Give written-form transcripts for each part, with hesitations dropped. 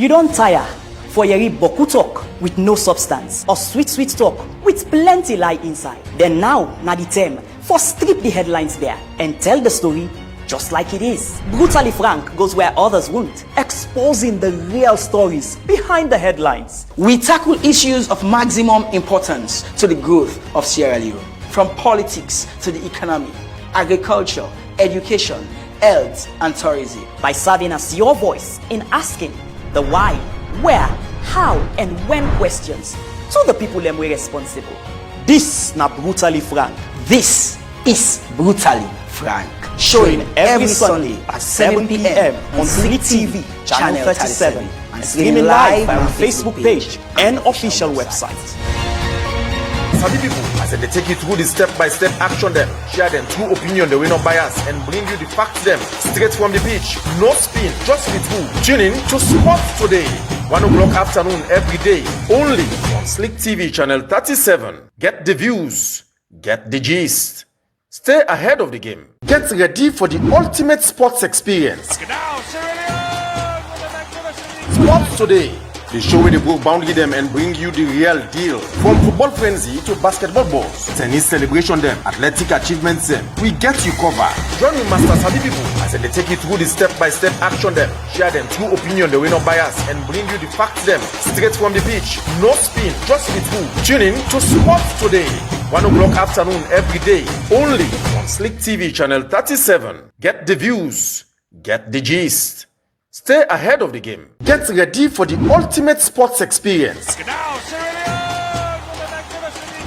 You don't tire for yeri boku talk with no substance or sweet talk with plenty lie inside. Then now, na the term for strip the headlines there and tell the story just like it is. Brutally Frank goes where others won't, exposing the real stories behind the headlines. We tackle issues of maximum importance to the growth of Sierra Leone, from politics to the economy, agriculture, education, health, and tourism. By serving as your voice in asking the why, where, how, and when questions to the people them we responsible. This na Brutally Frank. This is Brutally Frank. Showing every Sunday at 7 p.m. on Slick TV, channel 37, and streaming live on Facebook page and official website. Sabi people, as they take you through the step-by-step action them, share them true opinion, they will not bias, and bring you the facts them straight from the pitch. No spin, just the truth. Tune in to Sports Today, 1 o'clock afternoon every day, only on Slick TV channel 37. Get the views, get the gist. Stay ahead of the game. Get ready for the ultimate sports experience. Sports Today, the show where they go boundary them and bring you the real deal. From football frenzy to basketball balls, tennis celebration them, athletic achievements them, we get you covered. Join me, Master Sabi people, as they take you through the step-by-step action them, share them true opinion, they will not bias, and bring you the facts them straight from the pitch. No spin, just the truth. Tune in to Sports Today, 1 o'clock afternoon every day, only on Slick TV channel 37. Get the views, get the gist. Stay ahead of the game. Get ready for the ultimate sports experience.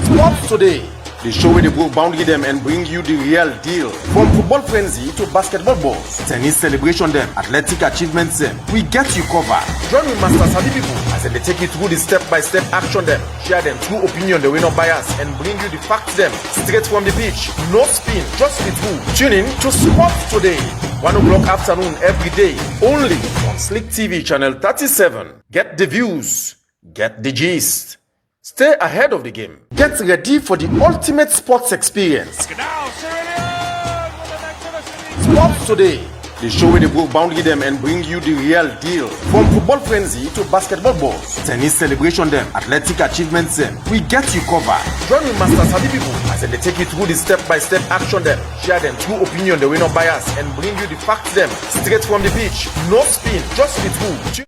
Sports Today, the show where they go boundary them and bring you the real deal. From football frenzy to basketball balls, tennis celebration them, athletic achievements them, we get you covered. Join me, Master Sabi people, as they take you through the step-by-step action them, share them true opinion, they will not bias, and bring you the facts them straight from the pitch. No spin, just the truth. Tune in to Sports Today, 1 o'clock afternoon every day, only on Slick TV channel 37. Get the views, get the gist. Stay ahead of the game. Get ready for the ultimate sports experience. Sports Today, the show where they go boundary them and bring you the real deal. From football frenzy to basketball balls, tennis celebration them, athletic achievements them, we get you covered. Join me, Master Sabi people, as they take you through the step-by-step action them, share them true opinion, they will not bias, and bring you the facts them straight from the pitch. No spin, just the truth.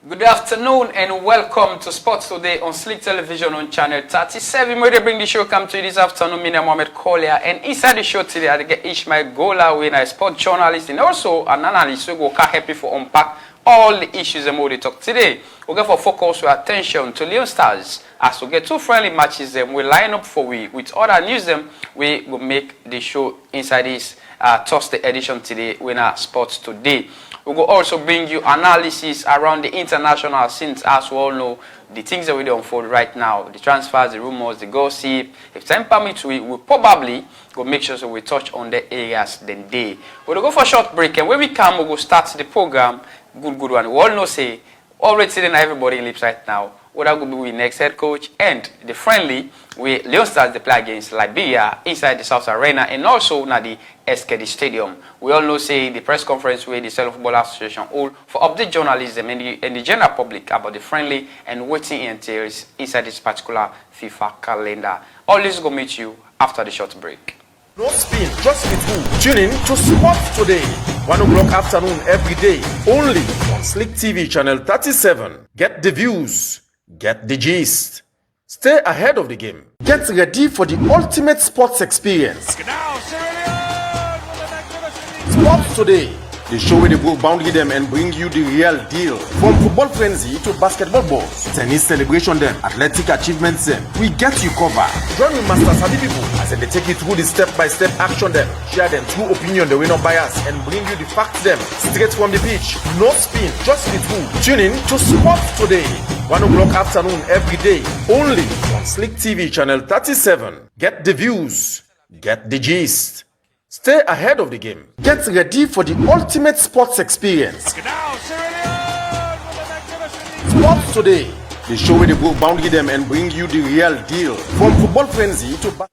Good afternoon and welcome to Sports Today on Slick Television on channel 37. Where they bring the show come to you this afternoon, me name Mohamed Collier, and inside the show today I get Ishmael Gola, we a sport journalist and also an analyst who go happy for unpack all the issues and more they talk today. We go for focus our attention to Leon Stars as we get two friendly matches them we line up for we with other news them we will make the show inside this Thursday edition today winner Sports Today. We will also bring you analysis around the international scenes, as we all know, the things that we unfold right now, the transfers, the rumors, the gossip. If time permits, we will probably go make sure so we touch on the areas then day. We'll go for a short break, and when we come, we will start the program. Good one. We all know, say, already sitting everybody in lips right now. What that will be with next head coach and the friendly with Leon Stars they play against Liberia inside the South Arena and also na the SKD Stadium. We all know say the press conference where the Cello Football Association all for update journalism and the general public about the friendly and waiting entails inside this particular FIFA calendar. All this will meet you after the short break. No spin, just the truth. Tune in to Sports Today, 1 o'clock afternoon every day, only on Slick TV channel 37. Get the views, get the gist. Stay ahead of the game. Get ready for the ultimate sports experience. Sports Today, the show where they go boundary them and bring you the real deal. From football frenzy to basketball balls, tennis celebration them, athletic achievements them, we get you covered. Join me, Master Sabi people, as they take you through the step-by-step action them, share them true opinion, they will not bias, and bring you the facts them straight from the pitch. No spin, just the truth. Tune in to Sports Today, 1 o'clock afternoon every day, only on Slick TV channel 37. Get the views, get the gist. Stay ahead of the game. Get ready for the ultimate sports experience. Sports Today, the show where they go boundary them and bring you the real deal. From football frenzy to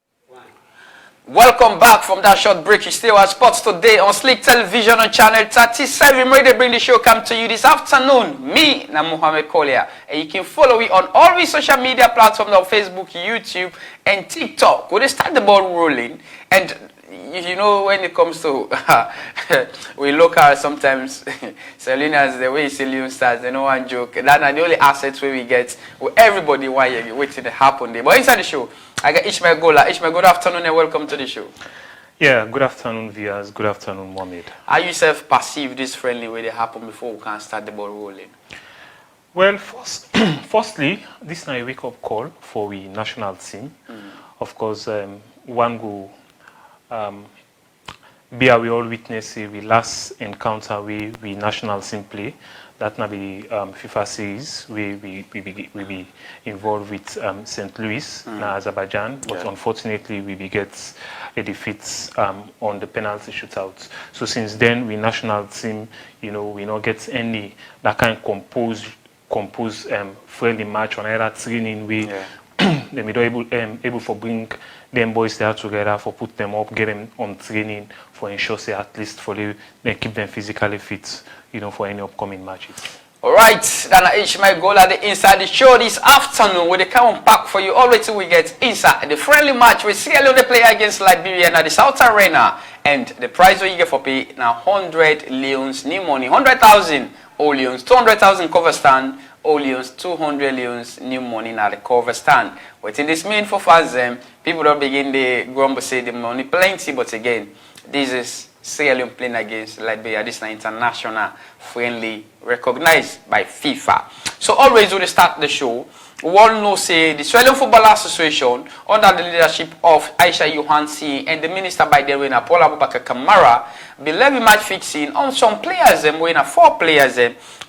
Welcome back from that short break. You still at Sports Today on Slick Television on Channel 37. Ready to bring the show come to you this afternoon. Me, na Mohamed Kolia. And you can follow me on all the social media platforms on Facebook, YouTube, and TikTok. We'll start the ball rolling. And you know, when it comes to we look at sometimes Salinas, the way Salinas starts, they know one joke. That's the only assets where we get with everybody while you're waiting to happen there. But inside the show, I got Ishmael Gola. Ishmael, good afternoon and welcome to the show. Yeah, good afternoon, viewers. Good afternoon, Mohamed. How you self perceive this friendly way they happen before we can start the ball rolling? Well, firstly, this is a wake-up call for the national team. Of course, one go we all witness we last encounter we national team play. That now be FIFA series we be involved with St. Louis, na Azerbaijan, but unfortunately we get a defeat on the penalty shootout. So since then we national team, you know, we not get any that kind of compose friendly match on either training we they be able for bring them boys there together, for put them up, get them on training, for ensure say at least for they keep them physically fit, you know, for any upcoming matches. Alright, then Ishmael Gola the inside the show this afternoon with the come back for you all till we get inside the friendly match with Sierra Leone play against Liberia at the South Arena, and the prize what you get for pay now 100 Leons new money, 100,000 all Leons, 200,000 cover stand. All Leons, 200 Leons, new money now the cover stand. What in this mean for fans people don't begin the grumble say the money plenty, but again, this is Sierra Leone playing against Liberia. This is an international friendly recognized by FIFA. So always when they start the show, one know say the Sierra Leone Football Association under the leadership of Aisha Yohansi and the minister by the way na Paul Abubakar Kamara be levy match fixing on some players when 4 players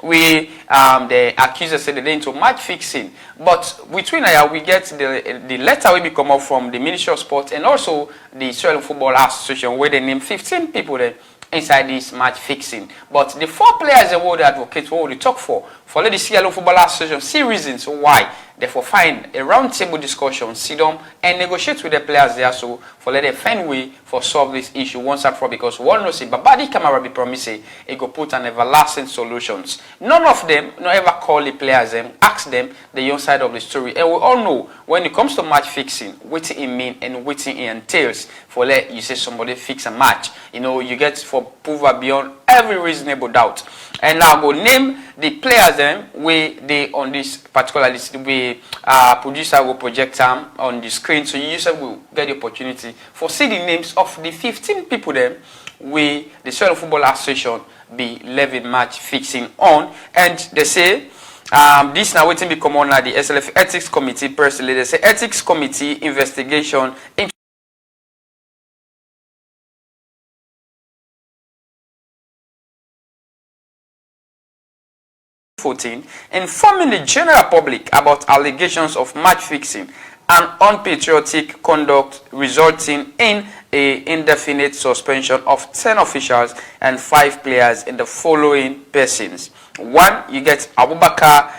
we the accusers say they into match fixing, but between we get the letter will be come up from the Ministry of Sport and also the Sierra Leone Football Association where they name 15 people there inside this match fixing. But the 4 players that would advocate what would talk for let the Sierra Leone Football Association see reasons why therefore find a round table discussion, sit down and negotiate with the players there so for let them find way for solve this issue once and for all, because one knows it Babadi Kamara be promising it go put an everlasting solutions. None of them not ever call the players and ask them the young side of the story, and we all know when it comes to match fixing what it mean and what it entails for let you say somebody fix a match, you know, you get for prove beyond every reasonable doubt. And now go name the players where they on this particular list we producer will project them on the screen, so you will get the opportunity for see the names of the 15 people them we the Sierra Leone Football Association be levied match fixing on. And they say this now waiting become on the SLF Ethics Committee. Personally they say Ethics Committee investigation into informing the general public about allegations of match fixing and unpatriotic conduct resulting in an indefinite suspension of 10 officials and 5 players in the following persons. 1, you get Abubakar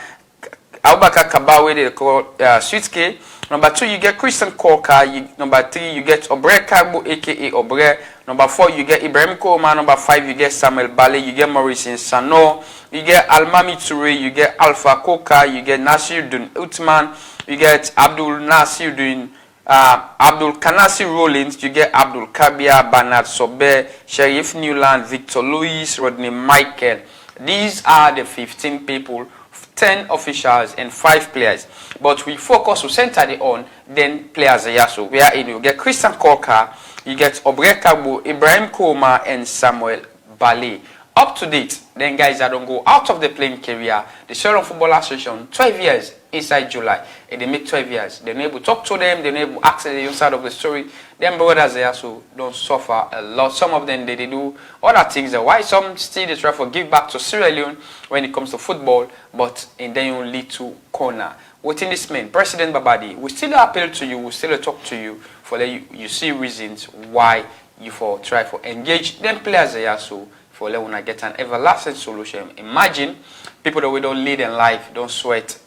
Kabawe, they call Sweetke. Number 2, you get Christian Korka. Number 3, you get Obre Kagbo, aka Obre. Number 4, you get Ibrahim Koma. Number 5, you get Samuel Bale. You get Maurice Sano. You get Almami Toure. You get Alpha Koka. You get Nasir Dun Utman. You get Abdul Nasir Dun Abdul Kanasi Rollins. You get Abdul Kabia, Bernard Sobe, Sheriff Newland, Victor Louis, Rodney Michael. These are the 15 people, 10 officials and 5 players. But we focus, we center it on then players here. So we are in, you get Christian Korka, you get Obre Kagbo, Ibrahim Koma and Samuel Bale. Up to date, then guys that don't go out of the playing career, the Sierra Leone Football Association, 12 years inside July, and they make 12 years. They're able to talk to them, they're able to access the inside of the story. Them brothers they also don't suffer a lot. Some of them they do other things. Why some still they try to give back to Sierra Leone when it comes to football, but and then you lead to corner. What in this mean? President Babadi, we still appeal to you, we still talk to you for that you see reasons why you for try for engage them players there so for let when I get an everlasting solution. Imagine people that we don't lead in life, don't sweat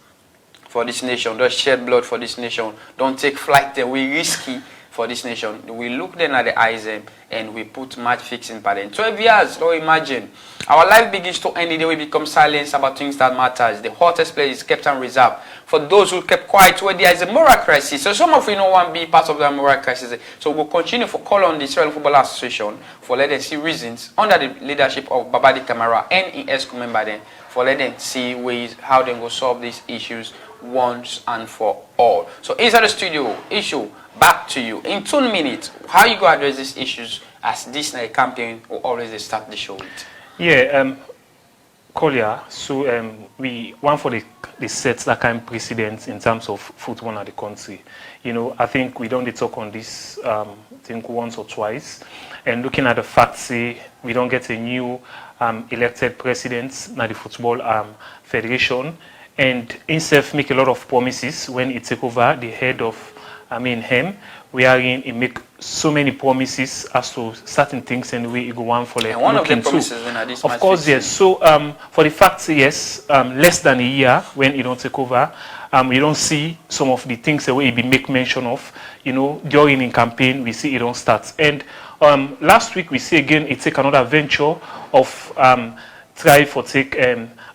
for this nation, don't shed blood for this nation, don't take flight that we risky for this nation. We look then at the eyes and we put match fixing pattern. 12 years, don't imagine. Our life begins to end the day we become silent about things that matters. The hottest place is kept and reserved for those who kept quiet where there is a moral crisis. So some of you know want to be part of that moral crisis. So we'll continue for call on the Israel Football Association for let them see reasons under the leadership of Babadi Kamara and ES member then for let them see ways how they will solve these issues once and for all. So inside the studio, issue back to you in 2 minutes. How you go address these issues as this night campaign will always start the show with? Yeah, Collier, so we want for the sets that kind of precedent in terms of football in the country. You know, I think we don't talk on this I think once or twice. And looking at the facts, say we don't get a new elected president in the football federation, and himself make a lot of promises when he take over the head of him. We are in, he make so many promises as to certain things and we go on for like and one of the looking promises too. when this Of course, yes. So for the fact, yes, less than a year when he don't take over, we don't see some of the things that we be make mention of. You know, during in campaign, we see it don't start. And last week we see again it take another venture of try for take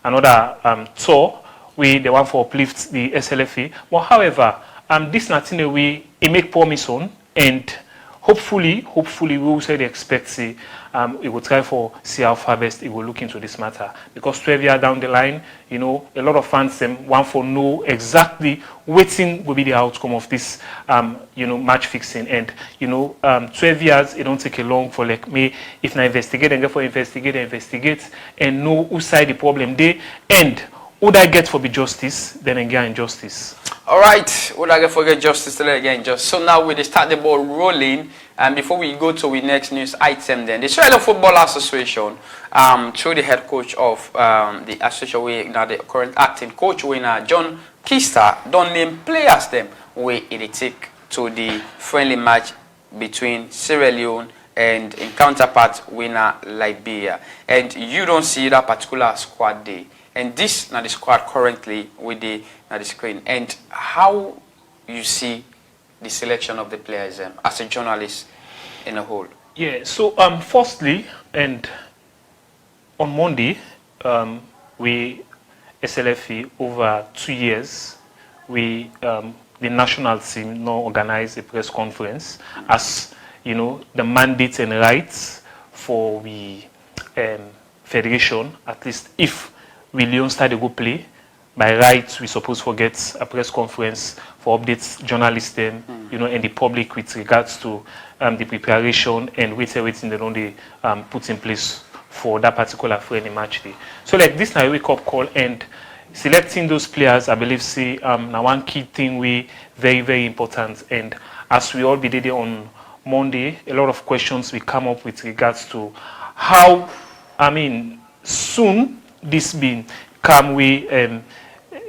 another tour. We the one for uplift the SLFA. But however, this nothing that we make promise on, and hopefully we will say they expect say it will try for see how far best it will look into this matter, because 12 years down the line, you know, a lot of fans want for know exactly waiting will be the outcome of this you know, match fixing. And you know, 12 years it don't take a long for like me if I investigate and get for investigate and know who side the problem they end. Would I get for the justice, then again injustice? All right, would I get for get justice, then again justice. So now we start the ball rolling, and before we go to the next news item, then the Israel Football Association, through the head coach of the association, we now the current acting coach, we now John Kista, don't name players them where it take to the friendly match between Sierra Leone and in counterpart winner Liberia, and you don't see that particular squad day. And this now the squad currently with the screen. And how you see the selection of the players as a journalist in a whole? Yeah. So firstly, and on Monday, we SLFA over 2 years, we the national team now organize a press conference as you know the mandate and rights for the federation, at least if we Leon start to go play. By rights, we suppose forget a press conference for updates journalists, you know, and the public with regards to the preparation and waiting they only put in place for that particular friendly match day. So like this now wake up call, and selecting those players, I believe, see now one key thing we very important. And as we all be did on Monday, a lot of questions will come up with regards to how soon this being come we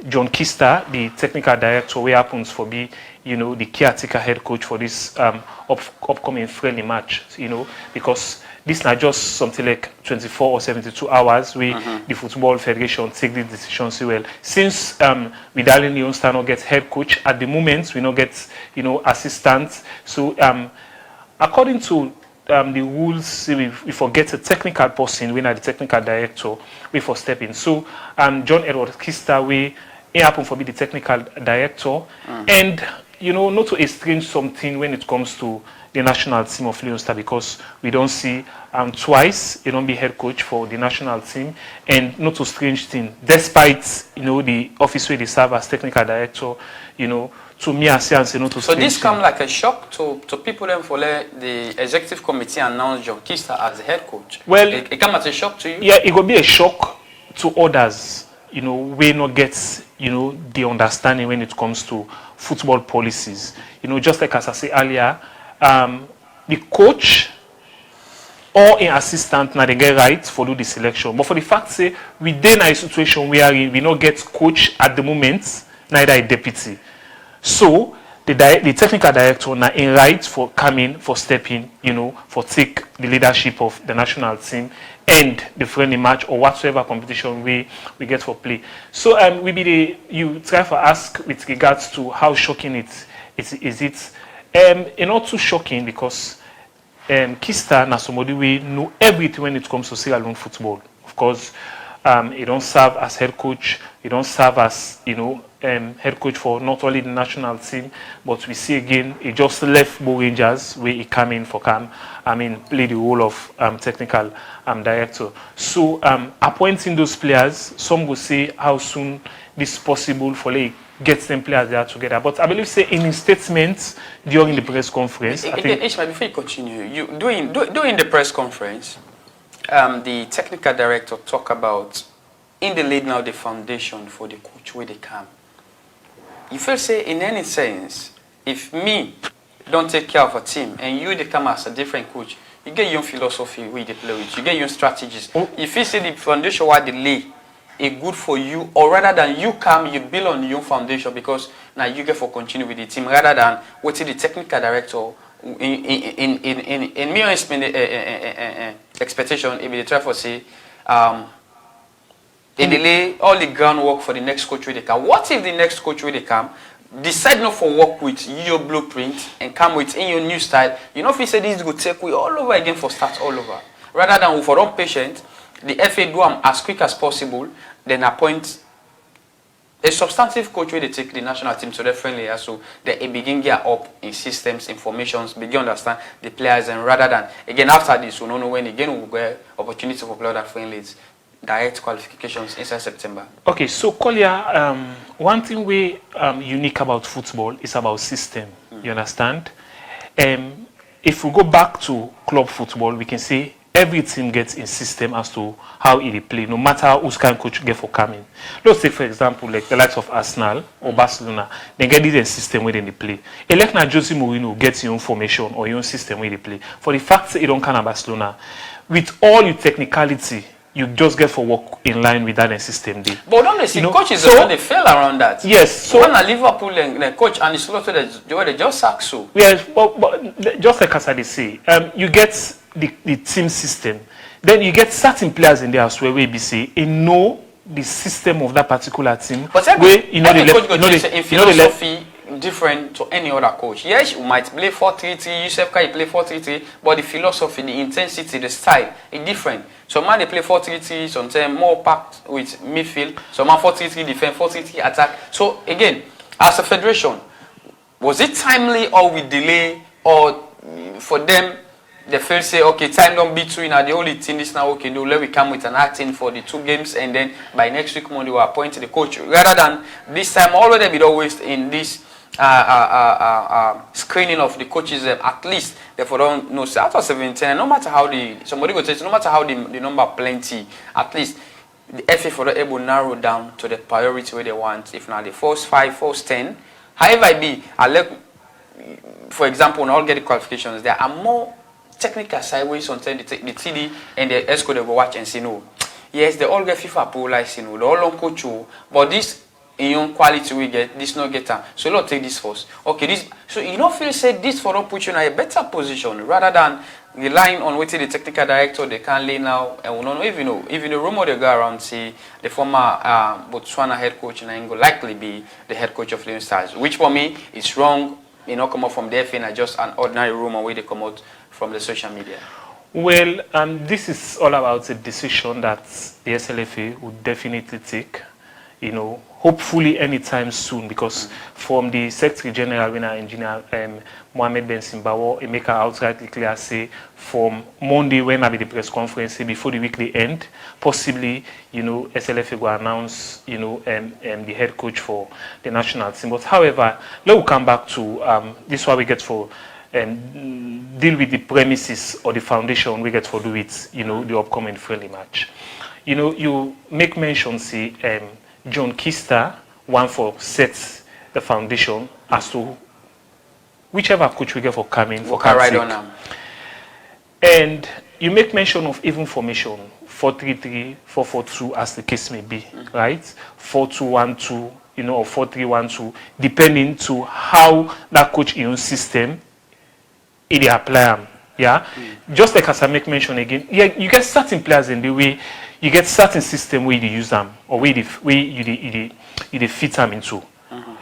John Kista, the technical director, where happens for be, you know, the caretaker head coach for this upcoming friendly match, you know, because this not just something like 24 or 72 hours we the Football Federation take the decision so well. Since we Dalian Leon Stano gets head coach at the moment, we not get, you know, assistants. So according to the rules, we forget a technical person, we are the technical director, we for step in. So John Edward Kista, we happen for be the technical director, and you know, not to estrange something when it comes to the national team of Leon Star, because we don't see twice you don't be head coach for the national team, and not to strange thing, despite you know the office where they serve as technical director, you know. To me, as you know, to so this come like a shock to people then for the executive committee announced John Kista as the head coach. Well, it come as a shock to you? Yeah, it will be a shock to others. You know, we not get, you know, the understanding when it comes to football policies. You know, just like as I said earlier, the coach or an assistant now they get right for do the selection. But for the fact say we then a situation where we not get coach at the moment, neither a deputy. So the technical director now in right for coming, for stepping, you know, for take the leadership of the national team and the friendly match or whatsoever competition we get for play. So you try for ask with regards to how shocking it is not too shocking because Kista na somebody we know everything when it comes to Sierra Leone football. Of course, he don't serve as head coach. He don't serve as head coach for not only the national team, but we see again he just left Bo Rangers where he came in for play the role of technical director. So appointing those players, some will say how soon this is possible for get them players there together. But I believe say in his statements during the press conference. Ishmael, before you continue, during the press conference, the technical director talked about in the lead now the foundation for the coach where they come. You feel say in any sense, if me don't take care of a team and you they come as a different coach, you get your own philosophy where they play with, you get your own strategies. If you say the foundation why they lay is good for you, or rather than you come, you build on your own foundation because now you get for continue with the team rather than what the technical director in me expectation if they try for say they lay all the groundwork for the next coach where they come. What if the next coach where they come decide not for work with your blueprint and come with in your new style? You know if you say this will take we all over again for start all over. Rather than for one patient, the FA do them as quick as possible, then appoint a substantive coach where they take the national team to their friendly so they begin get up in systems, informations, begin understand the players, and rather than again after this we don't know when again we will get opportunity for play that friendlies, direct qualifications inside September. Okay, so Kolia, one thing we unique about football is about system. You understand? If we go back to club football, we can say every team gets in system as to how it play, no matter who's kind of coach get for coming. Let's say, for example, like the likes of Arsenal or Barcelona, they get this system where they play. Elect na Jose Mourinho gets your own formation or your own system where they play. For the fact that you don't can Barcelona, with all your technicality, you just get for work in line with that system. But don't they see coaches so, they fail around that? Yes. So when a Liverpool the coach and it's also they just sack so. Yes, but just like as I say, you get the team system. Then you get certain players in there as well where we say know the system of that particular team. But every coach in philosophy different to any other coach. Yes, you might play 4-3-3, Yusuf Kai play 4-3-3, but the philosophy, the intensity, the style is different. Some man they play 4-3-3, sometimes more packed with midfield, some man 4-3-3 defense, 4-3-3 attack. So again, as a federation, was it timely or with delay, or for them they feel say okay time don't be too the only thing this now okay no let we come with an acting for the 2 games and then by next week Monday we appoint the coach rather than this time already be always in this screening of the coaches at least therefore don't know out of 17 no matter how somebody go say no matter how the number plenty at least the FA for the able narrow down to the priority where they want if not the first 5 first 10 however it be I let for example when all get the qualifications there are more technical sideways sometimes the TD and the ESCO they go watch and say no. Yes, they all get FIFA Pro license, they all on coach, but this in your quality we get, this not get them. So let's take this first. Okay, this so you don't feel say this for don't put you in a better position rather than relying on waiting the technical director they can lay now and we don't know even the rumor they go around say the former Botswana head coach and will likely be the head coach of Leon Stars, which for me is wrong. You know, come out from the FA and just an ordinary rumor where they come out from the social media. Well, this is all about a decision that the SLFA would definitely take, you know, hopefully anytime soon, because from the Secretary General, when Engineer Mohamed Ben Simbawo, he make an outrightly clear say from Monday when I be the press conference, before the weekly end, possibly, you know, SLFA will announce, you know, the head coach for the national team. But however, let's come back to this is what we get for deal with the premises or the foundation we get for do with, you know, the upcoming friendly match. You know, you make mention, see, John Kista want for set the foundation as to whichever coach we get for coming for right on them. And you make mention of even formation 4-3-3, 4-4-2 as the case may be, right? 4-2-1-2, you know, or 4-3-1-2, depending to how that coach in your system it apply them. Yeah, just like as I make mention again, yeah, you get certain players in the way, you get certain system where you use them or where you fit them into.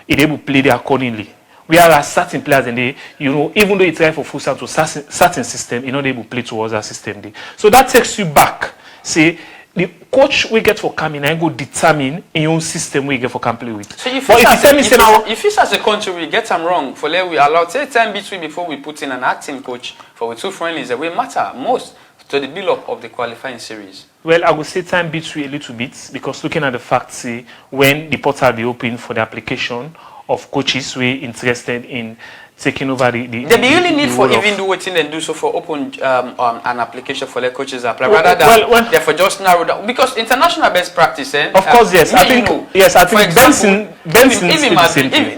It able play there accordingly. Whereas certain players and they, even though it's right for full to certain system, they will play towards that system. So that takes you back. See, the coach we get for coming and go determine in your own system we get for can play with. So if it's as a country we get them wrong, for we allow time between before we put in an acting coach for the two friendlies, that will matter most to the build-up of the qualifying series. Well, I would say time between a little bit because looking at the fact, see, when the portal be open for the application of coaches we interested in taking over the they really need for even do what and do so for open an application for the coaches apply rather than therefore just narrow down because international best practice. Of course, yes. I think Benson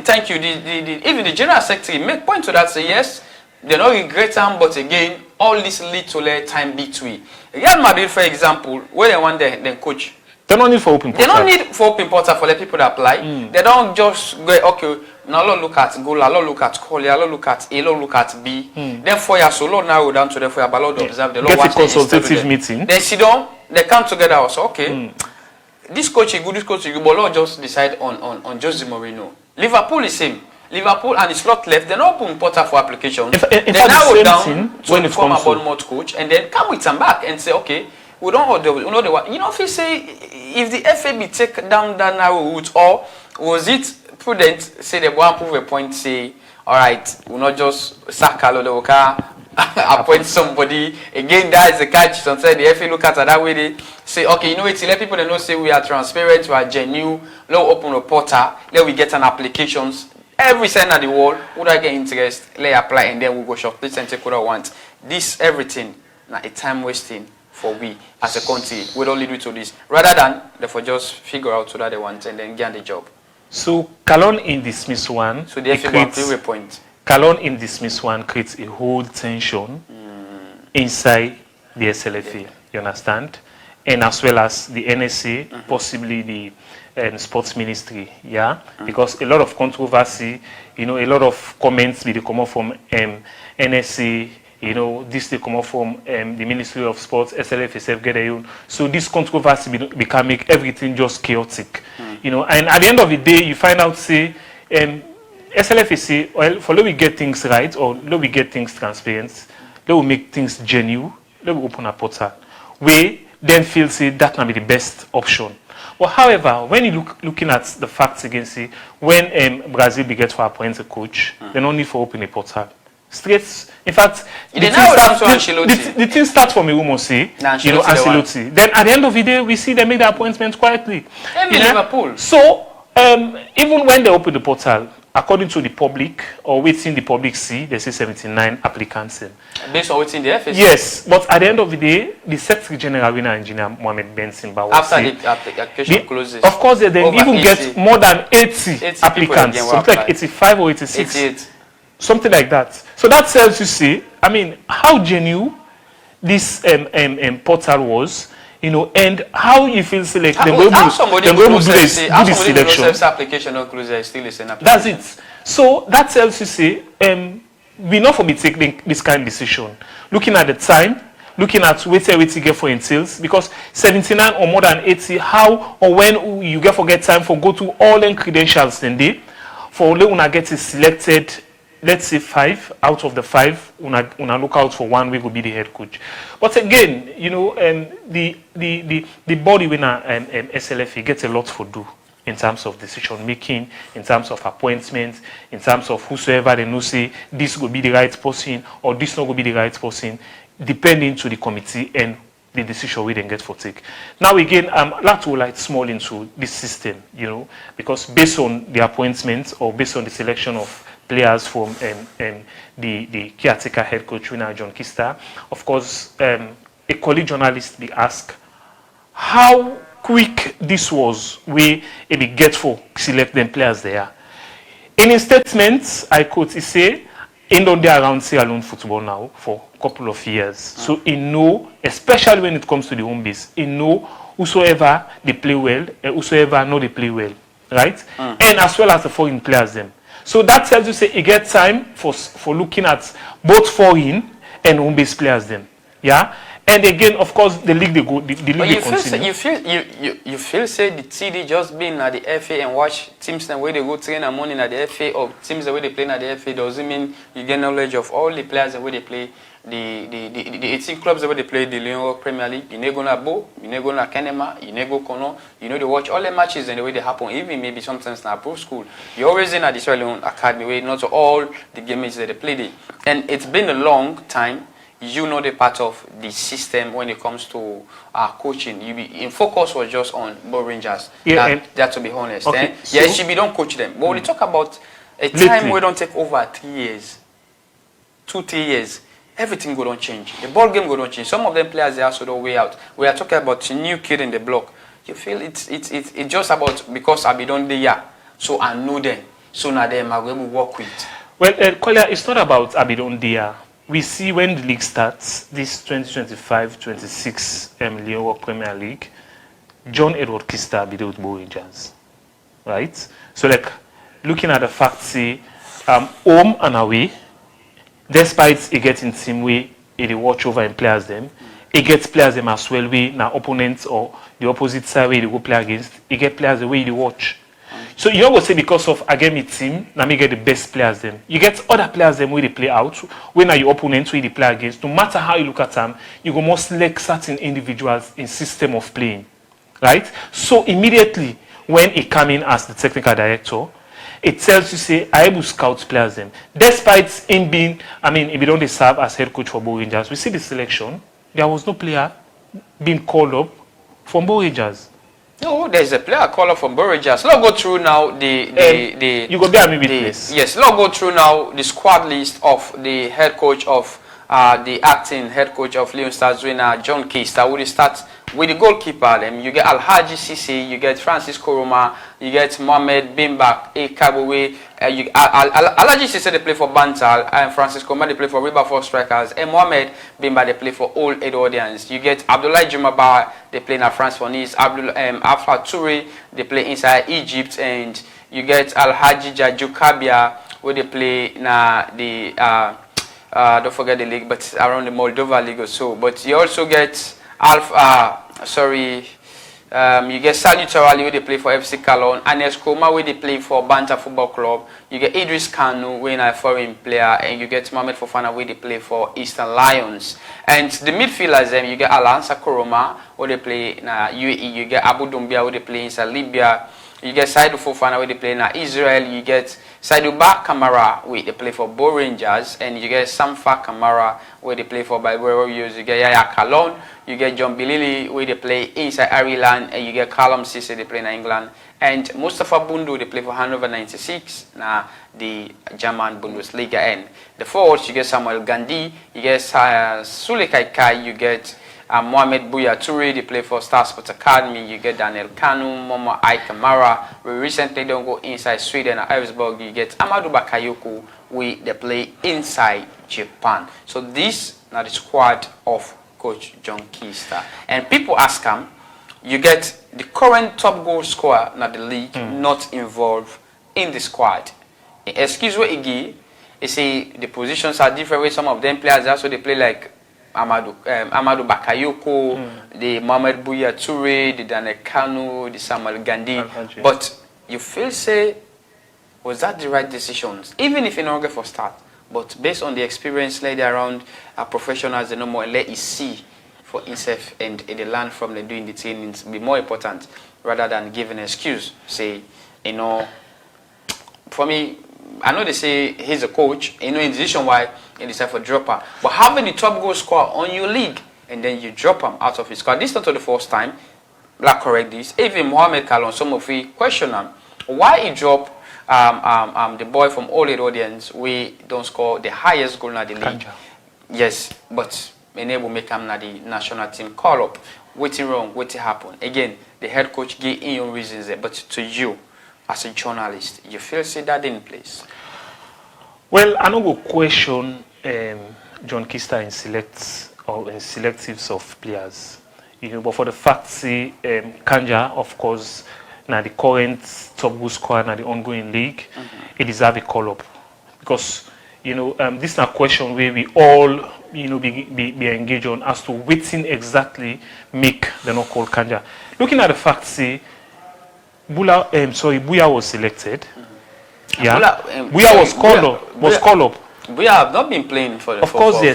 thank you. Even the general secretary make point to that say yes, they don't regret them, but again, all this lead to let time between. Real Madrid, for example, where they want then coach. They don't need for open portal. They don't need for open portal for the people that apply. They don't just go, okay, now look at goal, look at Kolia, look at A, look at B. Then for your solo narrow down to the for your ballot observe the get a consultative meeting. They sit down, they come together also, okay. This coach is good, this coach is good, but Lord just decide on Jose Mourinho. Liverpool is same. Liverpool and it's not left, they don't open portal for applications. They narrow down to become a Bournemouth coach and then come with them back and say, okay, we don't order, if you say, if the FAB take down that narrow route, or was it prudent, say they want to prove a point, say, all right, we'll not just sack Alodoka, appoint somebody. Again, that is the catch. Sometimes the FA look at it that way, they say, okay, it's let people know, say we are transparent, we are genuine, let open a portal, let we get an applications. Every side of the world, would I get interest, let apply, and then we'll go shortlist and take what I want. This, everything, not a time wasting for we as a country. We don't lead to this. Rather than, therefore, just figure out what they want and then get the job. So, Calon in dismiss one. So, the FA will play a point. Calon in dismiss one creates a whole tension inside the SLFA. You understand? And as well as the NSA, possibly the sports ministry, because a lot of controversy, a lot of comments will come up from NSA, this they come up from the Ministry of Sports, SLF, get their own. So this controversy become make everything just chaotic, and at the end of the day, you find out say SLF say, well, for let we get things right or let we get things transparent, let we make things genuine, let we open a portal, we then feel say that can be the best option. But however, when you looking at the facts again, see, when Brazil began to appoint a coach, they don't need for open a portal. Straight, in fact, the thing starts from a woman, say, Ancelotti. Then at the end of the day, we see they make the appointment quietly. Liverpool. So, even when they open the portal, according to the public, or waiting the public see, they say 79 applicants. Based on what's in the FSC? Yes, but at the end of the day, the Secretary General winner engineer Mohamed Ben Simba after the application closes. Of course, they even 80, get more than 80 applicants, something like 85 or 86. 88. Something like that. So that tells you, see, how genuine this portal was, and how you feel like they're going to do this selection. Application or closer still is an application. That's it. So that tells you, see, we not for me taking this kind of decision. Looking at the time, looking at what you get for entails, because 79 or more than 80, how or when you get time for go to all them credentials then they for una get selected. Let's say 5 out of the 5, una look out for one, we will be the head coach. But again, the body winner SLFA gets a lot for do in terms of decision making, in terms of appointments, in terms of whosoever they know say this will be the right person or this not will be the right person, depending to the committee and the decision we then get for take. Now again, like to light small into this system, because based on the appointments or based on the selection of players from the caretaker head coach winner John Kista. Of course, a colleague journalist be asked how quick this was we get for select them players there. In his statement, I quote, he say, "In don't they around Sierra Leone football now for a couple of years. So he know, especially when it comes to the home base, he know whosoever they play well, whosoever know they play well, right? And as well as the foreign players them. So that tells you, say, you get time for looking at both foreign and home-based players then. Yeah? And again, of course, the league they go, the league But they you feel, continue. you feel say the TD just being at the FA and watch teams the way they go train and money at the FA or teams the way they play at the FA doesn't mean you get knowledge of all the players the way they play the 18 clubs the way they play the Lyon Premier League. You never go na Bo, you never go na Kenema, you never go Kono. You know they watch all the matches and the way they happen. Even maybe sometimes na pro school. You always in at the Sierra Leone Academy where not all the games that they play there. And it's been a long time. You know the part of the system when it comes to coaching. You be in focus was just on Bo Rangers. Yeah, that to be honest. Okay, Eh? Yeah, it should be don't coach them. But when you talk about a time we don't take over 3 years, 2-3 years, everything go don't change. The ball game go don't change. Some of them players they are sort of way out. We are talking about a new kid in the block. You feel it's just about because I be done the year, so I know them. So now them I will work with. Well, Kolia, it's not about Abidon Dia. We see when the league starts, this 2025-26 Lyon Premier League, John Edward Kista be with Bo Rangers, right? So like looking at the fact, say, home and away, despite it getting team way, it watch over and players them, it gets players them as well way now opponents or the opposite side way they go play against, it get players the way they watch. So you don't go say because of Agemi team, now me get the best players them. You get other players them where they play out, when are your opponents where they play against. No matter how you look at them, you go most select certain individuals in system of playing, right? So immediately when he come in as the technical director, it tells you say I able to scout players them. Despite him being, I mean, if he don't serve as head coach for Bo Rangers, we see the selection. There was no player being called up from Bo Rangers. No, there's a player caller from Bo Rangers. Let's go through now the you go bear me with this. Yes, let's go through now the squad list of the head coach of the acting head coach of Leon Stars winner John Kista. We start with the goalkeeper. You get Alhaji Sisi, you get Francis Koroma, you get Mohamed Bimbak, Kabwe. Alhaji Sisi they play for Bantal, and Francis Koroma they play for River Force Strikers, and Mohamed Bimbak they play for Old Edwardians. You get Abdullah Jumaba, they play in France for Nice. Alpha Toure they play inside Egypt, and you get Alhaji Jaju Kabia where they play na the don't forget the league, but around the Moldova league or so. But you also get you get Saliu Tarali where they play for FC Cologne, Anes Koma where they play for Banta Football Club. You get Idris Kanu where a foreign player, and you get Mohamed Fofana where they play for Eastern Lions. And the midfielders you get Alansa Koroma where they play in UAE. You get Abu Dumbia where they play inside Libya. You get Saidu Fofana where they play in Israel. You get Saidu Ba Kamara where they play for Bo Rangers, and you get Samfa Kamara where they play for Bible Warriors. You get Yaya Kalon, you get John Bilili where they play inside Ireland, and you get Callum Cisse they play in England, and Mustafa Bundu they play for Hannover 96 na the German Bundesliga. And the forwards you get Samuel Gandhi, you get Sule Kaikai, you get Mohamed Buya Toure, they play for Star Sports Academy. You get Daniel Kanu, Momo Ai Kamara. We recently don't go inside Sweden at Elfsborg. You get Amadou Bakayoko, they play inside Japan. So this now the squad of Coach John Kista. And people ask him, you get the current top goal scorer in the league not involved in the squad. Excuse me, Iggy, you see the positions are different with some of them players, also they play like Amadou Bakayoko, the Mohamed Buya Toure, the Daniel Kanu, the Samuel Gandhi. But you feel say, was that the right decisions? Even if you don't get for start, but based on the experience laid around professionals, they know more and let it see for himself and the learn from them doing the trainings be more important rather than giving an excuse. Say, you know, for me, I know they say he's a coach, you know, in the decision why he decided for dropper. But having the top goal scorer on your league and then you drop him out of his squad, this is not the first time. Black correct this. Even Mohamed Kalon, some of you question him why he dropped the boy from Old Audience. We don't score the highest goal in the league. Yes, but enable make him the national team call up. What's wrong? What happened? Again, the head coach gave in your reasons there, but to you, as a journalist, you feel say that in place? Well, I don't go question John Kista in selects or in selectives of players. You know, but for the fact, see, Kanja, of course, now the current top goal scorer in the ongoing league, it deserves a call up because you know this is a question where we all be engaged on as to waiting exactly make the no call Kanja. Looking at the fact, say Buya was selected. Yeah, Buya was called up. We have not been playing for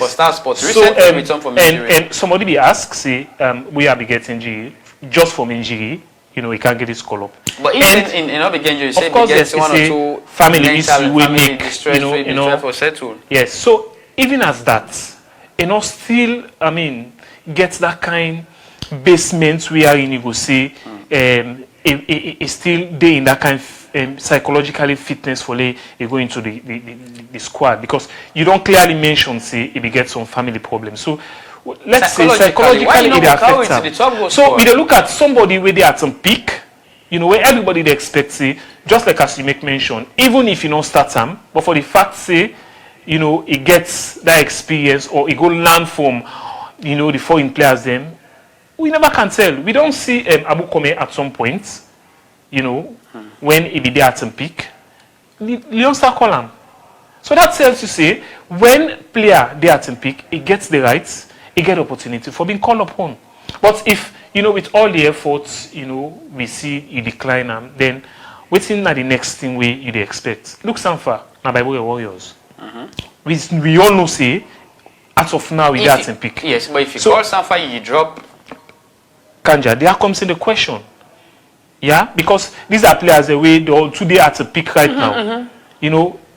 Star Sports. So, Recently, returned from injury. And somebody be asked, say, we are be getting injury just from injury. He can't get his call up. But in not injury, you say he gets one or two family issue we make, distress, for settle. Yes. So even as that, still, get that kind basement we are in. You go see, it still they in that kind of psychologically fitness for you go into the squad, because you don't clearly mention say if he gets some family problems. So let's say psychologically it affects them. So we look at somebody where they at some peak, where everybody they expect say, just like as you make mention, even if you don't start them, but for the fact say, it gets that experience or it go learn from, the foreign players them, we never can tell. We don't see Abu Kome at some point, when he be there at some peak. Leon start call him. So that tells you say, when player there at some peak, he gets the rights, he get opportunity for being called upon. But if, with all the efforts, we see you decline them, then waiting na the next thing you expect. Look Sanfa, na Bible Warriors. We all know say, as of now, we at some peak. Yes, but if you call Sanfa, you drop Kanja, there comes in the question. Yeah, because these are players the way they're today at the peak right now.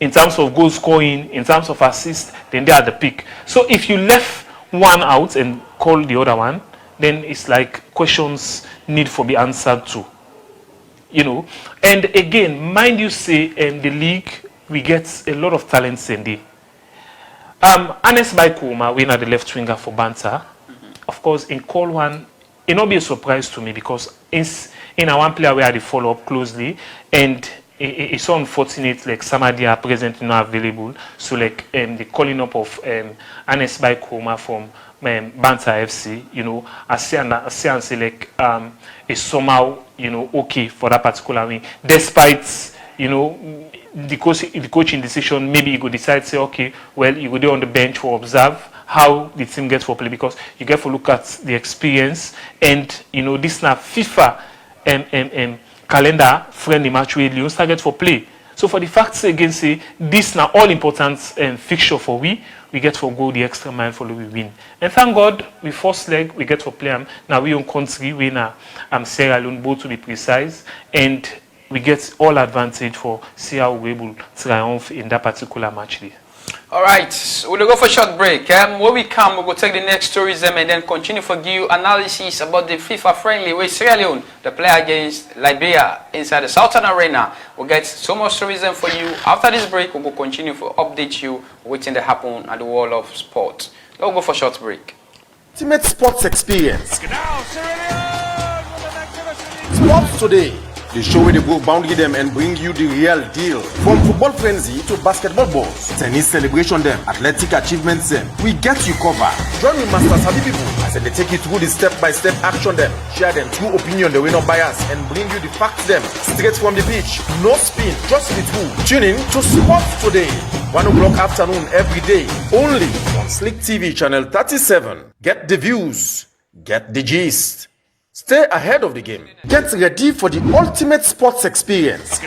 In terms of goal scoring, in terms of assist, then they're at the peak. So if you left one out and call the other one, then it's like questions need for be answered too. And again, mind you say, in the league, we get a lot of talents in there. Anes Baikoma, winner the left winger for Banta. Of course, in call one, it not be a surprise to me, because in our one player where I follow up closely, and it's so unfortunate like Samadia are presently not available. So like the calling up of Anes Baikoma from Banta FC, I see and say like is somehow okay for that particular wing, despite the coaching decision. Maybe you could decide say, okay, well, you go there on the bench for observe how the team gets for play, because you get to look at the experience, and this now FIFA calendar friendly match where Leon target for play. So for the facts again say this now all important fixture for we get for go the extra mile for we win. And thank God we first leg we get for play now we on country we now Sierra Leone both to be precise, and we get all advantage for see how we able to triumph in that particular match day. All right, we'll go for a short break. When we come, we'll go take the next tourism and then continue for give you analysis about the FIFA friendly with Sierra Leone, the play against Liberia inside the Southern Arena. We'll get so much tourism for you. After this break, we'll go continue for update you waiting to happen at the world of sport. We'll go for a short break. Ultimate sports experience. Sports Today, the show where they go boundary them and bring you the real deal. From football frenzy to basketball balls, tennis celebration them, athletic achievements them, we get you covered. Join with Master Sabi people as they take you through the step-by-step action them, share them true opinion, the way no bias, and bring you the facts them straight from the pitch. No spin, just the truth. Tune in to Sports Today, 1 o'clock afternoon every day, only on Slick TV channel 37. Get the views, get the gist. Stay ahead of the game. Get ready for the ultimate sports experience.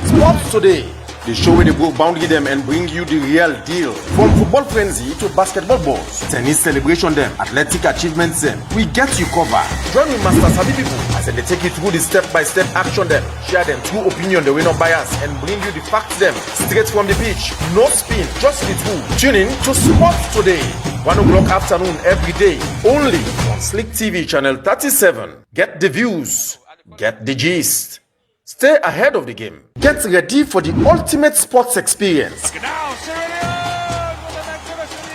Sports Today, the show where they go boundary them and bring you the real deal. From football frenzy to basketball balls, tennis celebration them, athletic achievements them, we get you covered. Join with Master Sabi people as they take you through the step-by-step action them, share them true opinion, the way no bias, and bring you the facts them straight from the pitch. No spin, just the truth. Tune in to Sports Today, 1 o'clock afternoon every day, only on Slick TV channel 37. Get the views, get the gist. Stay ahead of the game. Get ready for the ultimate sports experience.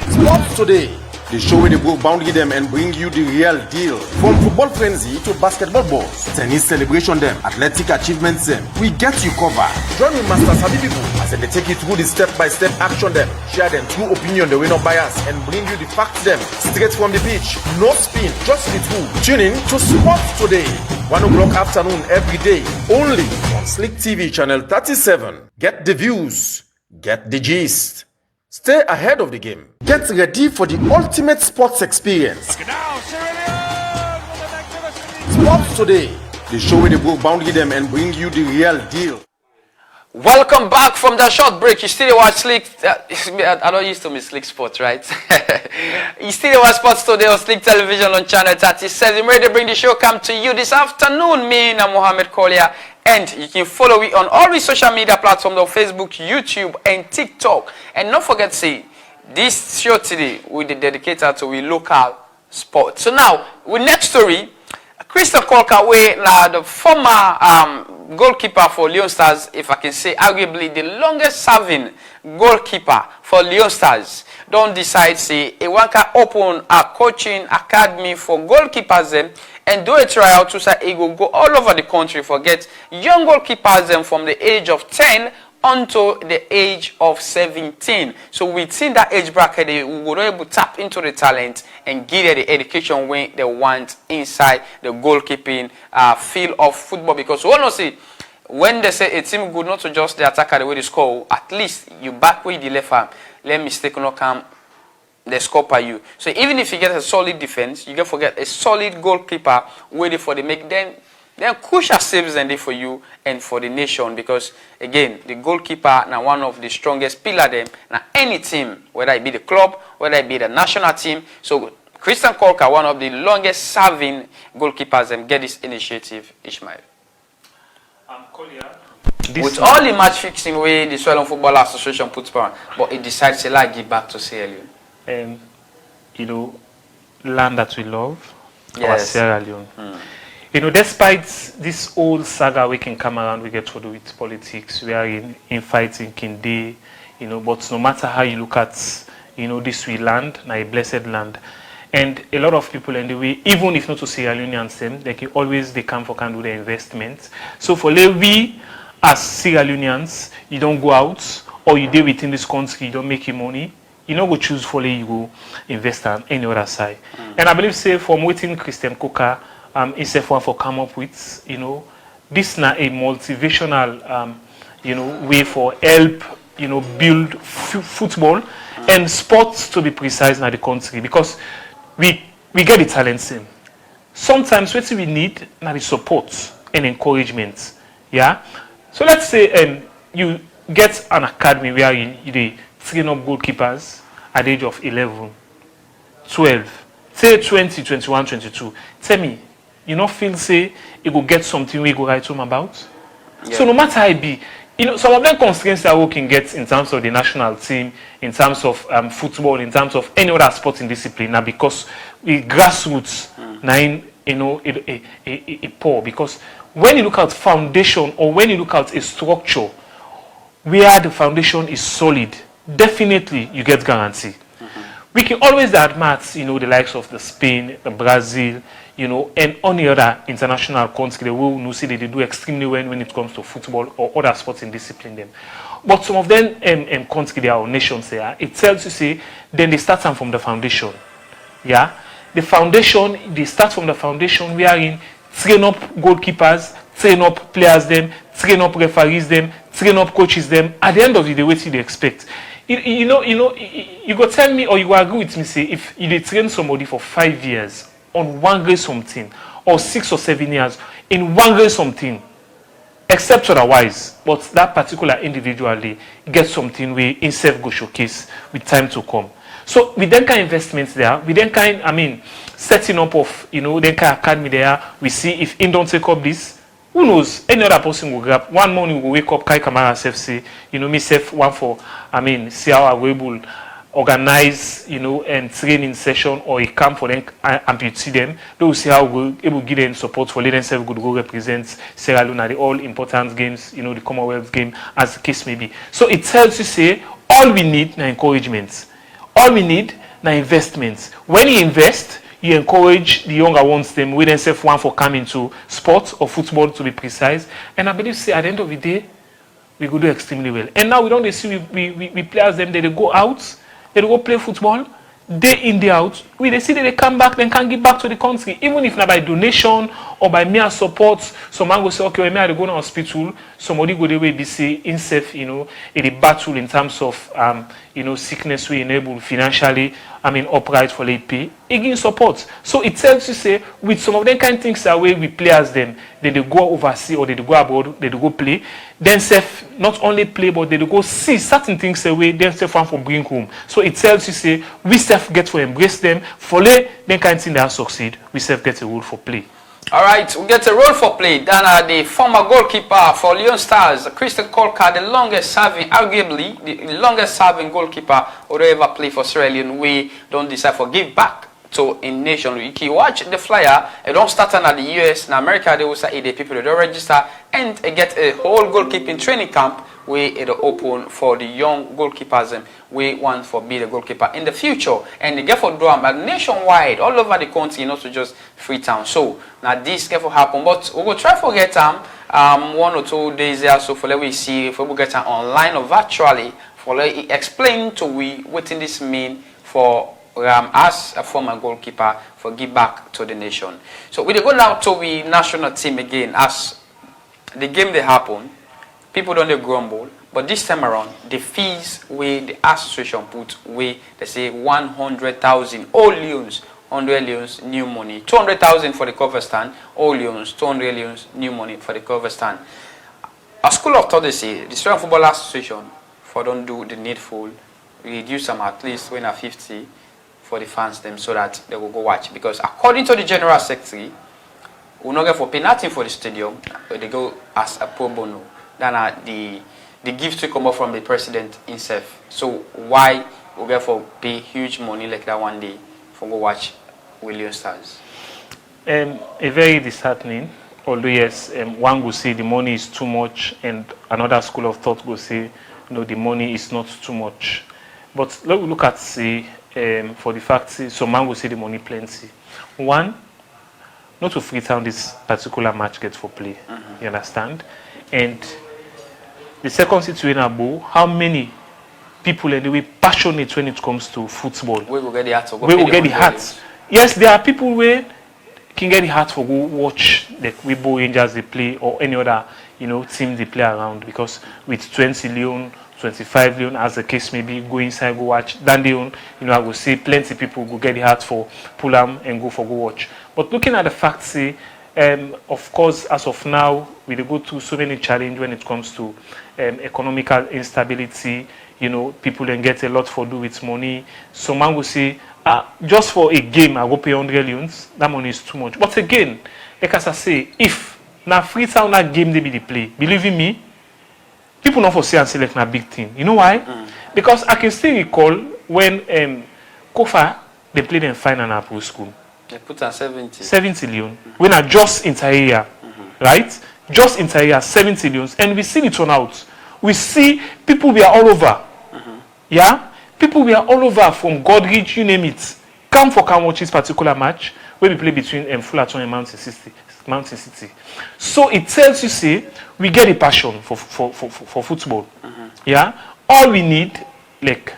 Sports Today, the show where they go boundary them and bring you the real deal. From football frenzy to basketball balls, tennis celebration them, athletic achievements them, we get you covered. Join with Master Sabi people as they take you through the step-by-step action them, share them true opinion, the way no bias, and bring you the facts them straight from the pitch. No spin, just the truth. Tune in to Sports Today, 1 o'clock afternoon every day, only on Slick TV channel 37. Get the views, get the gist. Stay ahead of the game. Get ready for the ultimate sports experience. Sports Today, the show where they go boundary them and bring you the real deal. Welcome back from that short break. You still watch Slick. I don't used to miss Slick Sports, right? You still watch Sports Today on Slick Television on Channel 37. I'm ready to bring the show come to you this afternoon. Me and Mohammed Kolia. And you can follow me on all the social media platforms of Facebook, YouTube, and TikTok. And don't forget to see this show today will be dedicated to local sports. So now, with next story, Christian Kolka, now the former goalkeeper for Leon Stars, if I can say arguably the longest serving goalkeeper for Leon Stars, don't decide say he want to open a coaching academy for goalkeepers then and do a tryout to say he will go all over the country for get young goalkeepers then from the age of 10 until the age of 17. So within that age bracket, they will be able to tap into the talent and give them the education when they want inside the goalkeeping field of football. Because we all see when they say a team good not to just the attacker the way they score, at least you back where the left arm, let mistake not come, they score by you. So even if you get a solid defense, you can forget a solid goalkeeper waiting for the make then crucial saves and for you and for the nation, because again the goalkeeper now one of the strongest pillar them now any team, whether it be the club, whether it be the national team. So Christian Kolka, one of the longest serving goalkeepers, and get this initiative, Ishmael. With all the match fixing way the Sweden Football Association puts on, but it decides to like give back to Sierra Leone. You know, land that we love, our Yes. Sierra Leone. You know, despite this old saga we can come around, we get to do with politics, we are in fighting Kinde, you know, but no matter how you look at, you know, this we land, now a blessed land. And a lot of people in the way, even if not to Sierra Leoneans, they can always, they come for can do the investment. So for we, as Sierra Leoneans, you don't go out, or you deal within this country, you don't make your money, you know, go choose for you go invest on any other side. And I believe, say, from waiting Christian Koka, is one for come up with, you know, this now a motivational, you know, way for help, you know, build football and sports to be precise in the country, because we get the talents in. Sometimes what we need now the support and encouragement. Yeah. So let's say you get an academy where you train up goalkeepers at the age of 11, 12, say 20, 21, 22. Tell me, you know, feel say you go get something we go write home about. Yeah. So no matter how it be, you know, some of them constraints that we can get in terms of the national team, in terms of football, in terms of any other sporting discipline, now because we grassroots, you know, a poor. Because when you look at foundation, or when you look at a structure where the foundation is solid, definitely you get guarantee. We can always admire, you know, the likes of the Spain, the Brazil, you know, and any other international country, they will see that they do extremely well when it comes to football or other sporting discipline them. But some of them countries, they are nations there. It tells you, say, then they start from the foundation. Yeah, the foundation, they start from the foundation. We are in train up goalkeepers, train up players them, train up referees them, train up coaches them. At the end of the day, what do they expect? You know, you go tell me, or you go agree with me, say, if you train somebody for 5 years on one grade something, or 6 or 7 years in one grade something, except otherwise, but that particular individual get something we himself go showcase with time to come. So with that kind of investments there, with that kind, I mean, setting up of, you know, that kind of academy there, we see if in don't take up this, who knows, any other person will grab. One morning we will wake up, Kai Kamara self say, you know, me self one for, I mean, see how I will organize, you know, and training session or a camp for them, amputee them. They will see how we'll able to give them support for let themselves go represent Sierra Leone at the all important games, you know, the Commonwealth game, as the case may be. So it tells you, say, all we need now encouragement. All we need now investments. When you invest, you encourage the younger ones them with themselves one for coming to sports or football to be precise. And I believe, say, at the end of the day, we could do extremely well. And now we don't see we players them, they go out, they go play football, day in, day out, we they see that they come back, then can give back to the country, even if not by donation or by mere support. Some man go say, okay, when I go to hospital, somebody go the way be say himself, in the battle in terms of sickness we enable financially, upright for late pay, again support. So it tells you say with some of them kind of things that way we play as them, then they go overseas or they go abroad, they go play, then self not only play but they go see certain things away, then self one for bring home. So it tells you say we self get to embrace them, for lay then kind of thing that succeed, we self get a role for play. All right, we get a role for play. Then the former goalkeeper for Leon Stars, Christian Kolka, the longest serving, arguably the longest serving goalkeeper who ever play for Sierra Leone. We don't decide for give back to a nation. You can watch the flyer. It don't start at the US. In America, they will say the people that don't register and get a whole goalkeeping training camp where it open for the young goalkeepers. We want for be the goalkeeper in the future, and they get for do nationwide, all over the country, not to just Freetown. So now this get for happen, but we will try for get them 1 or 2 days there. So for let we see if we will get them online or virtually for let explain to we what in this mean for as a former goalkeeper for give back to the nation. So we go now to the national team again as the game they happen. People don't they grumble, but this time around, the fees where the association put, where they say 100,000 all Leons, 100 Leons new money, 200,000 for the cover stand, all Leons, 200 Leons new money for the cover stand. A school of thought they say the Australian Football Association for don't do the needful, reduce them at least when 50 for the fans them so that they will go watch, because according to the general secretary, we not get for pay nothing for the stadium, but they go as a pro bono. Than the gift will come up from the president himself. So why we get for pay huge money like that one day for go watch Leon Stars? A very disheartening. Although yes, one will say the money is too much, and another school of thought will say no, the money is not too much. But look at say for the fact some man will say the money plenty. One, not to Freetown this particular match gets for play. You understand? And the second situation about how many people are anyway passionate when it comes to football. We will get the heart. We will get the heart. Yes, there are people where can get the heart for go watch the Weibo Rangers they play or any other team they play around, because with 20 Leon, 25 Leon as the case may be, go inside go watch. Then Leon, I will say plenty people will get the heart for pull them and go watch. But looking at the fact, say. Of course, as of now, we go through so many challenges when it comes to economical instability. People then get a lot for do with money. Some man will say, just for a game, I go pay 100 Leons. That money is too much. But again, like as I say, if na Freetown that game they be the play, believe in me, people not for say and select na big thing. You know why? Because I can still recall when Kofa they played in final at Pro School. They put on 70. 70 Leon. When I just interior, right? Just interior, 70 Leons. And we see the turnout. We see people we are all over. Yeah? People we are all over from Godrich, you name it. Come watch this particular match where we play between Fullerton and Mountain City. So it tells you, say, we get a passion for football. Yeah? All we need, like,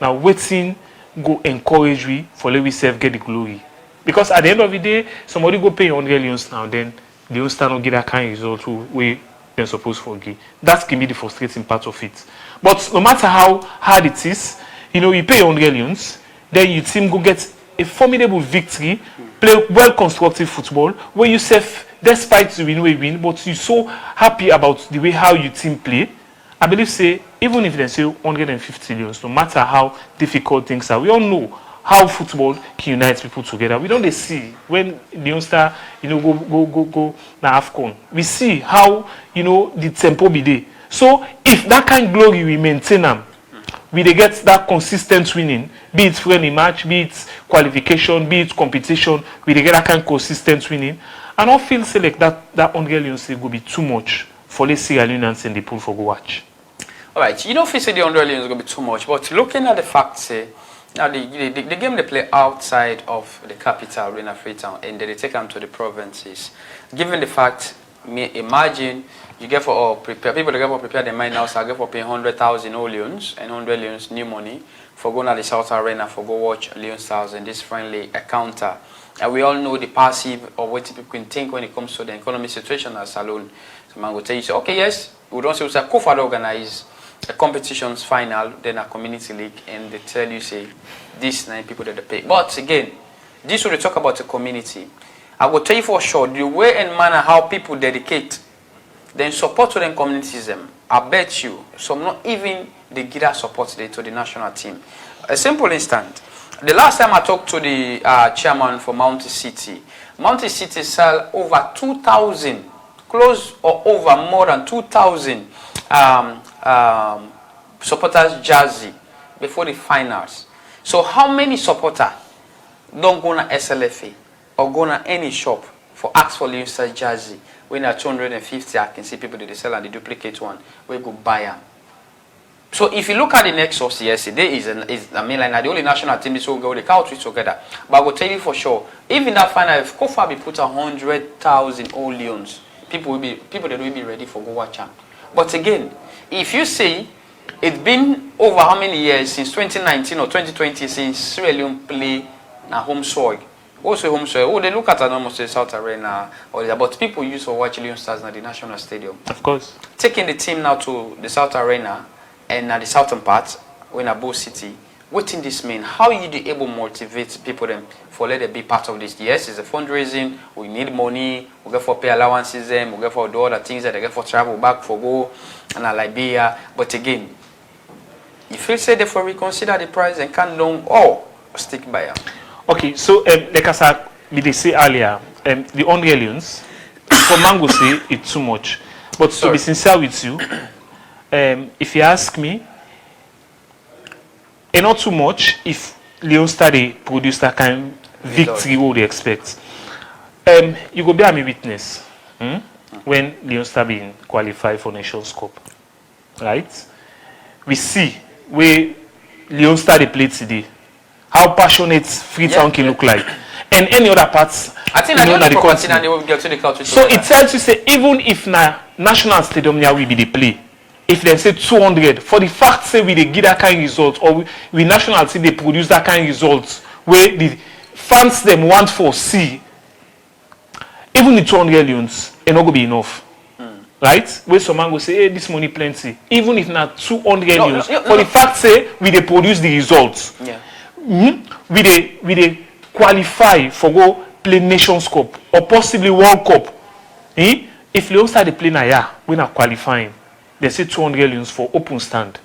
now waiting, go encourage we for let we self get the glory. Because at the end of the day, somebody go pay 100 Leons now, then the Leon Star not get that kind of result where they're supposed to give. That can be the frustrating part of it. But no matter how hard it is, you pay 100 Leons, then your team go get a formidable victory, play well constructive football, where you self, despite the win, but you're so happy about the way how your team play. I believe, say, even if they say 150 Leons, no matter how difficult things are, we all know how football can unite people together. We don't see when Leon Star, go na AFCON. We see how, the tempo be there. So if that kind of glory we maintain them, we they get that consistent winning, be it friendly match, be it qualification, be it competition, we they get that kind of consistent winning. And I feel say like that 100 Leons will be too much for let's see Leonians in the pool for go watch. All right, if you say the 100 Leons is going to be too much, but looking at the fact, say, now, the game they play outside of the capital, Rena Freetown, and they take them to the provinces. Given the fact, imagine you get for prepare people to get for prepare their mind now, so I get for paying 100,000 Leons and 100 Leons new money for going to the South Arena for go watch Leon Stars in this friendly encounter. And we all know the passive or what people can think when it comes to the economic situation at Salone. So man will tell you, say, okay, yes, we don't say we COFAD organize a competitions final, then a community league, and they tell you, say, these 9 people that they pay. But again, this will talk about the community. I will tell you for sure, the way and manner how people dedicate, then support to them communities, them, I bet you, some not even they give that support to the national team. A simple instant. The last time I talked to the chairman for Mountain City sell over 2,000, close or over more than 2,000 supporters jersey before the finals. So how many supporters don't go to SLFA or go to any shop for ask for Leon Stars jersey? When at 250, I can see people that they sell and they duplicate one. We go buy them. So if you look at the Nexus yesterday, I mean, like the only national team is will go the country together. But I will tell you for sure, even that final, if COFA be put 100,000 old Leons, people that will be ready for go watch them. But again, if you see, it's been over how many years since 2019 or 2020 since Sierra Leone play na home soil. Also home soil. Oh, they look at almost the South Arena or that, but people used to watch Leon Stars at the National Stadium. Of course. Taking the team now to the South Arena and at the southern part, when at Bo City, what in this mean? How you be able to motivate people them for let them be part of this? Yes, it's a fundraising. We need money. We get for pay allowances them. We get for do other things that they get for travel back for go and Liberia. But again, if you say therefore reconsider the price and can't long or stick by them. Okay, so like I said, they say earlier, the Unreal Lions, for Mango say it's too much. But to be sincere with you, if you ask me, it's not too much if Leon Stars they produce that kind of victory what they expect. You go bear me witness when Leon Stars being qualified for Nations Cup, right? We see where Leon Stars they played today, how passionate Freetown can look like, and any other parts. I think the continent they will get to the country. So it tells you say even if na national stadium now we be the play. If they say 200, for the fact say we they get that kind of result, or we national team they produce that kind of results where the fans them want for see, even the 200 Lions, it not gonna be enough. Right? Where some man go say, hey, this money plenty. Even if not 200 Lions, for the fact say we they produce the results. Yeah. We they qualify for go play Nations Cup or possibly World Cup. If Leon Stars they play na yeah, we not qualifying. They say 200 Lions for open stand.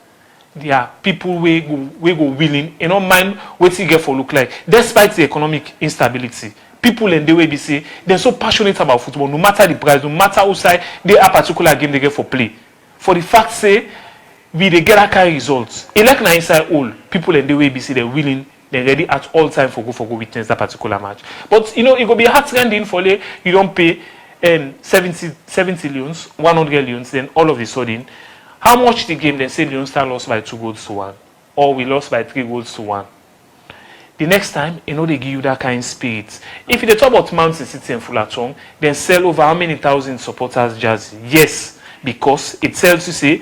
There are people we go willing, you don't mind what you get for look like, despite the economic instability. People in the way they say they're so passionate about football, no matter the price, no matter outside they are particular game they get for play. For the fact say we they get that kind of results. It like na inside all people in the way they say they're willing, they're ready at all time for go witness that particular match. But you know it go be hard trending for you don't pay 70 Lions, 100 Lions, then all of a sudden, how much the game, they say Leon Stars lost by 2-1, or we lost by 3-1. The next time, you know, they give you that kind of spirit. If they talk about Mountain City and Fullerton, then sell over how many thousand supporters jersey? Yes, because it tells you, say,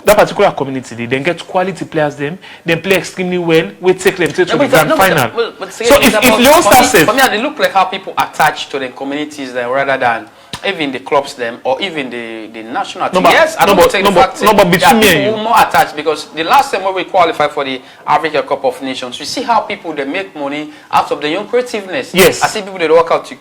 that particular community, they then get quality players, then play extremely well, we take them to the grand final. So if Leon Stars said... For me, they look like how people attach to the communities rather than even the clubs them or even the national team. Yes, I don't take the fact that people more attached because the last time when we qualified for the Africa Cup of Nations, we see how people they make money out of their own creativeness. Yes. I see people they work out to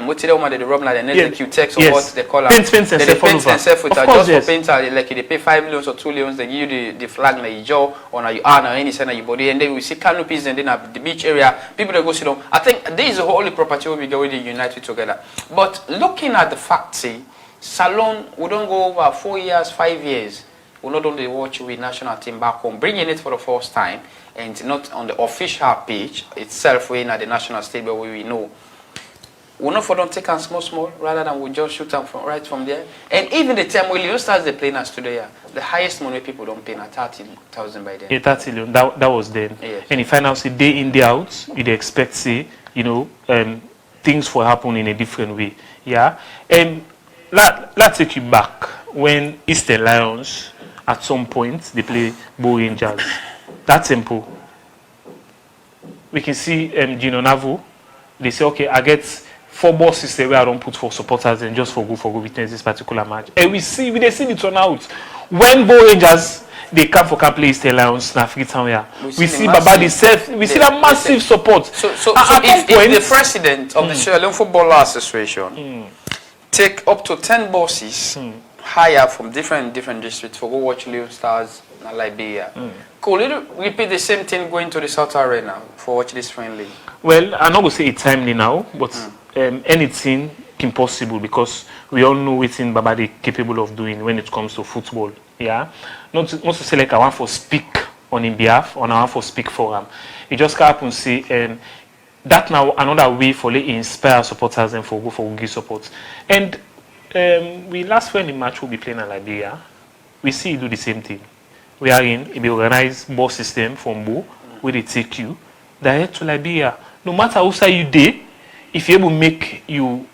what they want they rob like the Q text or what they call paint themselves with just for painter like they pay 5 million or 2 million, they give you the flag na your jaw or na your arm or any side of your body, and then we see canopies and then at the beach area people that go sit down. I think this is the only property where we go with the united together. But looking at the fact, say, Salone, we don't go over 4 years, 5 years. We not only watch with national team back home, bringing it for the first time, and not on the official page itself, we in at the national stadium where we know. We not for don't take them small, rather than we just shoot them right from there. And even the time when Leon Stars they play us today, the highest money people don't pay na 30,000 by then. Yeah, 30 million. That was then. Yes. And if I now say day in, day out, you'd expect, say, you know, things will happen in a different way. Yeah. Let's take you back when Eastern Lions at some point they play Bo Rangers. that tempo, we can see Gino Navo. They say, okay, I get 4 bosses where I don't put for supporters and just for go witness this particular match. And we see the turnout. When Bo Rangers they come for play East Lions na Freetown here. We see Baba the self. We see that massive support. So if the president of the Sierra Leone Football Association take up to 10 bosses hire from different districts for go watch Leon Stars in Liberia. Could you repeat the same thing going to the South Arena for watch this friendly? Well, I'm not going to say it's timely now, but anything impossible because we all know what Baba is capable of doing when it comes to football. Yeah, not to say like I want to speak on his behalf or I want to speak for him. It just happens to say that now another way for to inspire supporters and for give support. And we last when the match will be playing in Liberia, we see do the same thing. We are in a organized bus system from Bo where they take you direct to Liberia. No matter how say you day, if you able to make you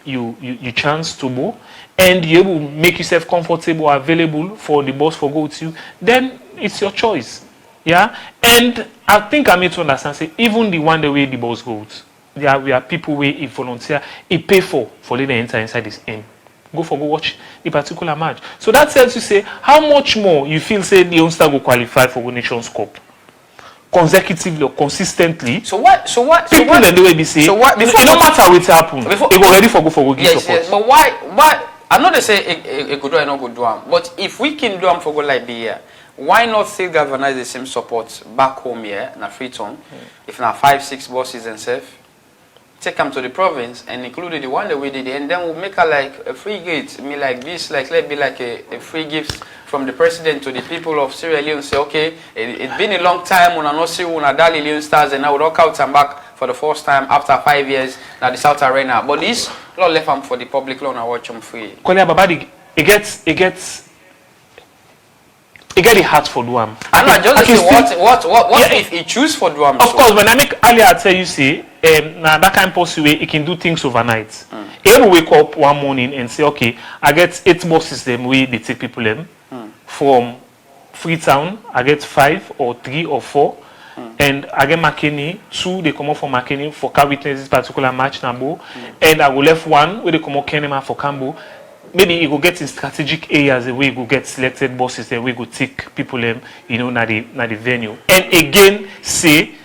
chance to Bo and you able to make yourself comfortable, available for the bus for go to you, then it's your choice. Yeah, and I think I need to understand. Say even the one the way the bus goes, we are people where a volunteer, a pay for the enter inside this aim. Go watch the particular match. So that tells you say how much more you feel say the Youngster go qualify for the Nations Cup consecutively or consistently. So what? People then the way they say. So what? It no matter what happen. They go ready for go give support. Yes, but why? I know they say it could do and not go do them. But if we can do them for go like here, why not still galvanize the same support back home here in Freetown? If now 5-6 buses and stuff, take them to the province and include the one that we did, and then we'll make a free gift. Me like this, like let be like a free gift from the president to the people of Sierra Leone. Say, okay, it's been a long time when I not see when I Dali Leone Stars, and I would walk out and back for the first time after 5 years now the South Arena. But this law left them for the public law and I watch them free. Kolia Babadi, it gets the heart for Duam. I know. Just say what if he choose for Duam? Of course, when I make earlier, I tell you say, now that kind of possible way, he can do things overnight. He will wake up one morning and say, okay, I get 8 bus system where they take people in from Freetown. I get 5 or 3 or 4, and I get McKinney 2. They come out from McKinney for car witness this particular match Nambo, and I will left 1 where they come out Kenema for Cambo. Maybe he will get in strategic areas where he will get selected bosses and we will take people in, na the venue. And again, say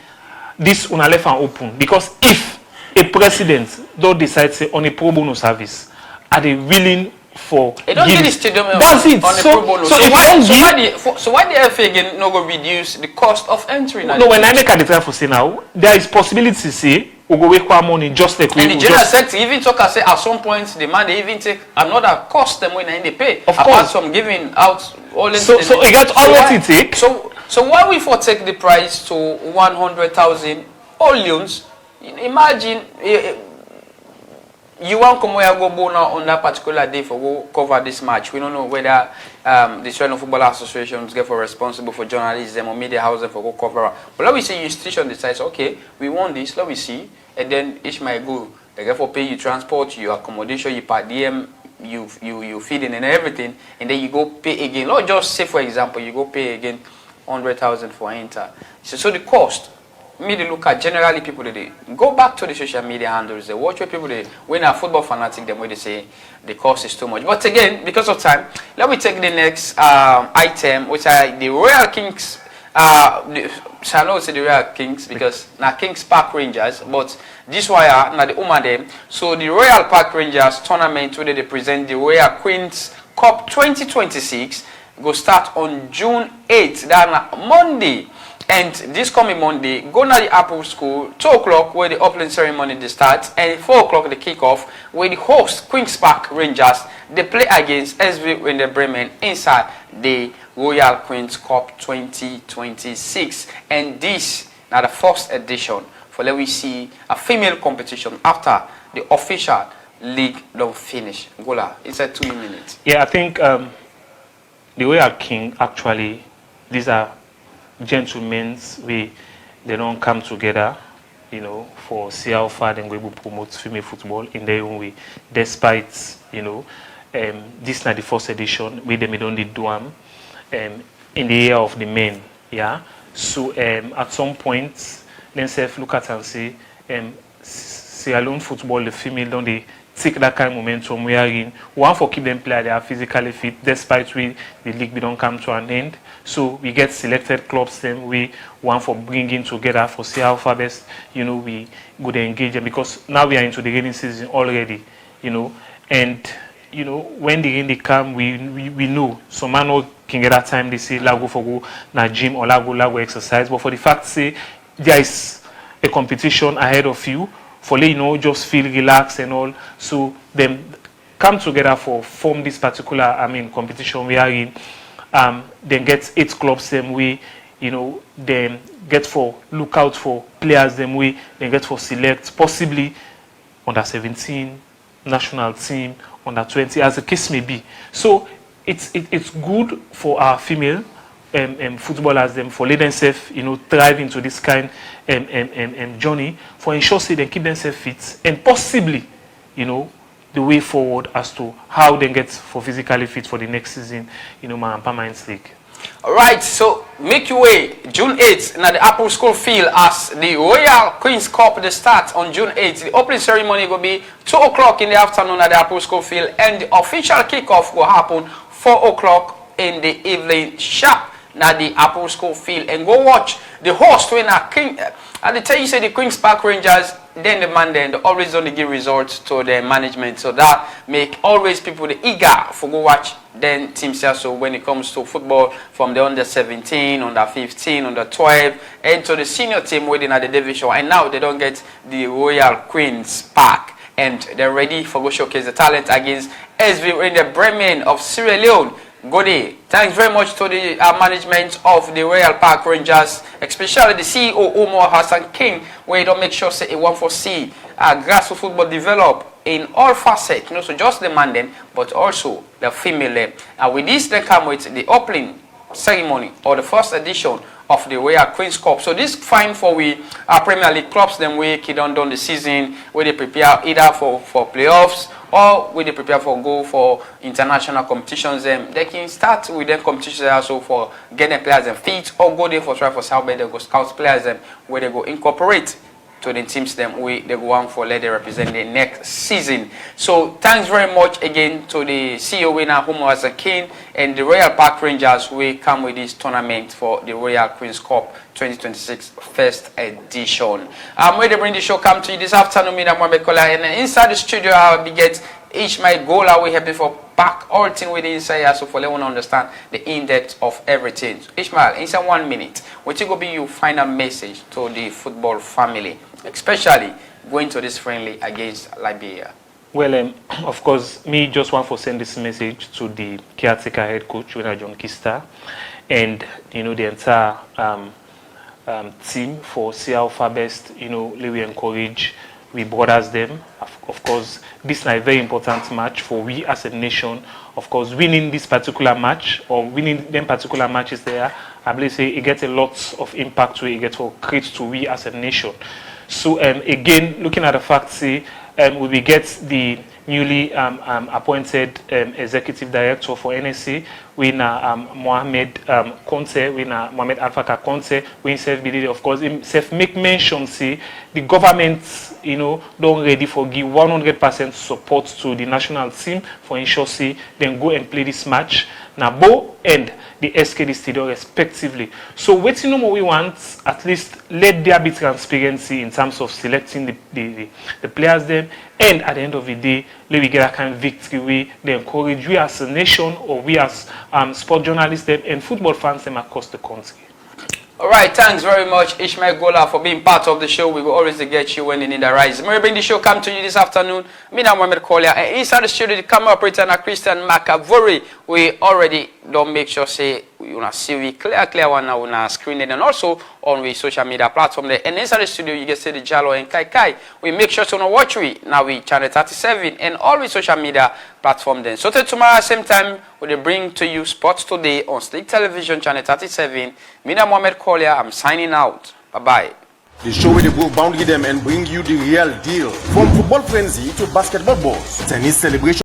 this una left and open because if a president don't decide say on a pro bono service, are they willing for? They don't get the stadium that's it. On a pro bono. So why the FA again not go reduce the cost of entry? No, when I make a declare for say now, there is possibility to say. We go wake one morning just like we. And the general sector even talk and say at some point the man they even take another cost them when they pay. Of apart course. from giving out all this. So it got already take. So why we for take the price to 100,000 all loans? Imagine you want come where go bona on that particular day for go cover this match. We don't know whether the Sierra Football Association is for responsible for journalism or media houses for go cover. But let me see institution decides okay, we want this, let me see. And then each might go. They get for pay you transport, your accommodation, you per diem, you feeding and everything, and then you go pay again. Not just say for example, you go pay again 100,000 for enter. So the cost. Me they look at generally people they go back to the social media handles. They watch what people they when a football fanatic them where they say the cost is too much. But again, because of time, let me take the next item, which are the Royal Kings. Shall not say the Royal Kings because now Kings Park Rangers, but this why now the them. So the Royal Park Rangers tournament where they present the Royal Queens Cup 2026 go start on June 8th. That Monday. And this coming Monday, go to the Apple School, 2 o'clock where the opening ceremony they start, and 4 o'clock the kickoff where the host Queen's Park Rangers they play against SV Werder Bremen inside the Royal Queens Cup 2026. And this now the first edition for let we see a female competition after the official league don't finish. Gola, it's at 2 minutes. Yeah, I think the Royal King actually these are gentlemen they don't come together, for see how far they will promote female football in their own way. Despite, this is not the first edition, we don't need do in the year of the men, yeah. So at some point, then self look at and say, Sierra Leone football, the female, don't they take that kind of momentum we are in. One for keep them play, they are physically fit, despite the league don't come to an end. So we get selected clubs, then we want for bringing together for see how far best, we go to engage them, because now we are into the rainy season already, and when the rain come, we know some man can get that time they say lago for go na gym or lago exercise, but for the fact say there is a competition ahead of you, for just feel relaxed and all, so them come together for form this particular competition we are in. Then get 8 clubs them way, then get for look out for players them way, then get for select possibly under 17 national team, under 20, as the case may be. So it's good for our female footballers them for let themselves thrive into this kind journey, for ensure say they keep themselves fit, and possibly the way forward as to how they get for physically fit for the next season, Marampa Mines League. All right, so make your way June 8th now the Apple School Field as the Royal Queen's Cup the start on June 8th. The opening ceremony will be 2 o'clock in the afternoon at the Apple School Field, and the official kickoff will happen 4 o'clock in the evening sharp now the Apple School Field. And go watch the host when King at the time you say the Queen's Park Rangers, then the man then they always don't give results to the management, so that make always people the eager for go watch then teams here. So when it comes to football from the under 17, under 15, under 12 and to the senior team within at the division, and now they don't get the Royal Queen's Park, and they're ready for go showcase the talent against SV in the Bremen of Sierra Leone. Good day. Thanks very much to the management of the Royal Park Rangers, especially the CEO Omar Hassan King, where you don't make sure say it want for see grassroots football develop in all facets, so just the man then, but also the female. And with this, they come with the opening ceremony or the first edition of the Royal Queen's Cup. So this fine for we Premier League clubs them we kid on the season where they prepare either for playoffs or where they prepare for go for international competitions. They can start with them competitions also for getting players and fit, or go there for try for South Bay, they go scout players them where they go incorporate to the teams them we they go on for let they represent the next season. So thanks very much again to the CEO winner Homo as a King and the Royal Park Rangers we come with this tournament for the Royal Queen's Cup 2026 first edition. Where they bring the show come to you this afternoon, me and Mohamed Kola, and inside the studio I'll be get Ishmael Gola. We happy for back all thing with the inside so for let one understand the in-depth of everything. So Ishmael, inside 1 minute, what you go be your final message to the football family, especially going to this friendly against Liberia? Well, of course, me just want to send this message to the caretaker head coach, Winner John Kista, and the entire team for see how far best we encourage we brothers them. Of course, this is a very important match for we as a nation. Of course, winning this particular match or winning them particular matches there, I believe say it gets a lot of impact to it, get to create to we as a nation. So again, looking at the fact, say we will get the newly appointed executive director for NSC, we Mohamed Conte, we Mohamed Alfaka Conte, we himself believe, of course, himself make mention, say the government, don't ready for give 100% support to the national team for ensure say then go and play this match. Nabo and the SKD Stadium respectively. So waiting on what we want, at least let there be transparency in terms of selecting the players then, and at the end of the day, let we get a kind of victory we they encourage we as a nation or we as sport journalists them and football fans them across the country. Alright, thanks very much Ishmael Gola for being part of the show. We will always get you when you need a rise. May bring the show come to you this afternoon. Me and Mohamed Kolia, and inside the studio the camera operator and Christian McAvory. We already don't make sure say you see we clear one now on our screen and also on the social media platform there. And inside the studio you can see the Jalo and Kai Kai. We make sure to watch we now we channel 37 and all the social media platform then. So till tomorrow same time we bring to you Sports Today on Slick Television channel 37. Me and Mohamed Kolia, I'm signing out. Bye bye. The show where they go boundary them and bring you the real deal. From football frenzy to basketball balls, tennis celebration.